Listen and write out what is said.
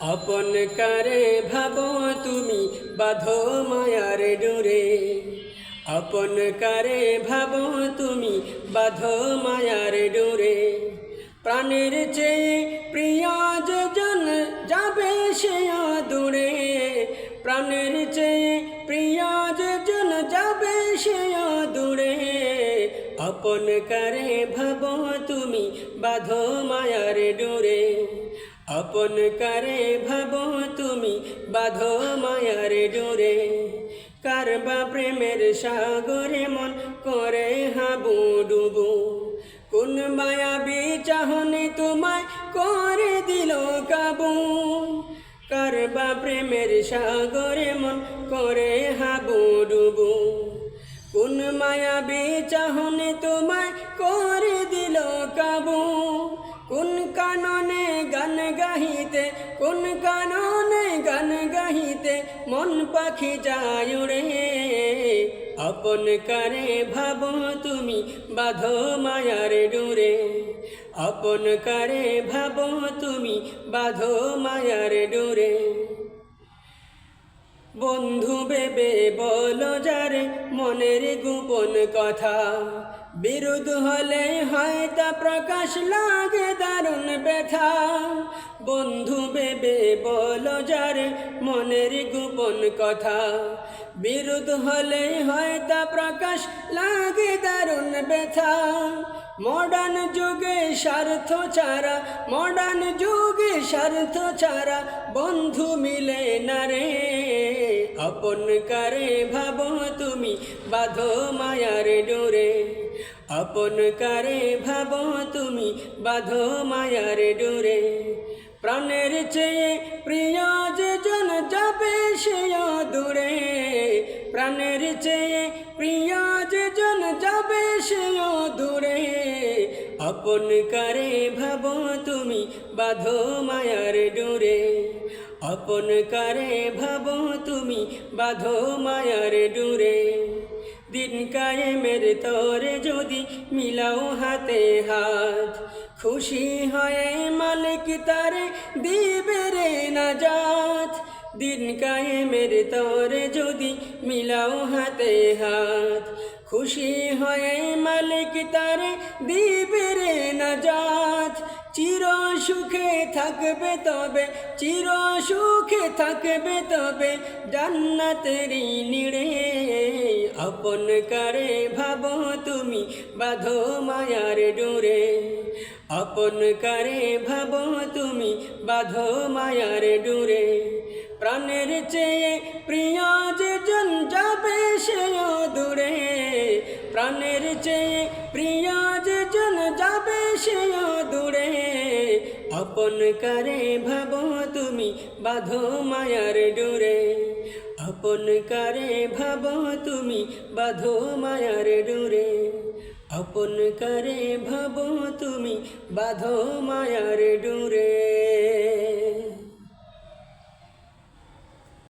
আপন কারে ভাবো তুমি বাঁধো মায়ার ডোরে, আপন কারে ভাবো তুমি বাঁধো মায়ার ডোরে। প্রাণের চেয়ে প্রিয় যেজন যাবে সে দূরে, প্রাণের চেয়ে প্রিয় যেজন যাবে সে দূরে। আপন কারে ভাবো তুমি বাঁধো মায়ার ডোরে, আপন কারে ভাবো তুমি বাঁধো মায়ার ডোরে। কারবা প্রেমের সাগরে মন করে হাবু ডুবু, কোন মায়াবী চাহনি তোমায় করে দিল কাবু। কারবা প্রেমের সাগরে মন করে হাবু ডুবু, কোন মায়াবী চাহনি তোমায় করে দিল কাবু। কোন কাননে গান গাহিতে, কোন কাননে গান গাহিতে মন পাখি যায় উড়ে। আপন কারে ভাবো তুমি বাঁধো মায়ার ডোরে, আপন কারে ভাবো তুমি বাঁধো মায়ার ডোরে। বন্ধু ভেবে বলো যারে মনের গোপন কথা, বিরোধ হলে হয় তা প্রকাশ লাগে দারুণ ব্যথা। বন্ধু ভেবে বলো যারে মনের গোপন কথা, বিরোধ হলে হয় তা প্রকাশ লাগে দারুণ ব্যথা। মডার্ন যুগে স্বার্থ ছাড়া, মডার্ন যুগে স্বার্থ ছাড়া বন্ধু মিলে না রে। আপন কারে ভাবো তুমি বাঁধো মায়ার ডোরে, আপন কারে ভাবো তুমি বাঁধো মায়ার ডোরে। প্রাণের চেয়ে প্রিয় যেজন যাবে সে দূরে, প্রাণের চেয়ে প্রিয় যেজন যাবে সে দূরে। আপন কারে ভাবো তুমি বাঁধো মায়ার ডোরে, আপন কারে ভাবো তুমি বাঁধো মায়ার ডোরে। দিন কায়েমের তরে যদি মিলাও হাতে হাত, খুশি হয়ে মালিক তারে দিবে রে নাজাত। দিন কায়েমের তরে যদি মিলাও হাতে হাত, খুশি হয়ে মালিক তারে দিবে রে নাজাত। চির সুখে থাকবে তবে, চির সুখে থাকবে তবে জান্নাতেরই নিড়ে। আপন কারে ভাবো তুমি বাঁধো মায়ার ডোরে, আপন কারে ভাবো তুমি বাঁধো মায়ার ডোরে। প্রাণের চেয়ে প্রিয় যেজন যাবে সে দূরে, প্রাণের চেয়ে প্রিয় যেজন যাবে সে দূরে। আপন কারে ভাবো তুমি বাঁধো মায়ার ডোরে, আপন কারে ভাবো তুমি বাঁধো মায়ার ডোরে, আপন কারে ভাবো তুমি বাঁধো মায়ার ডোরে।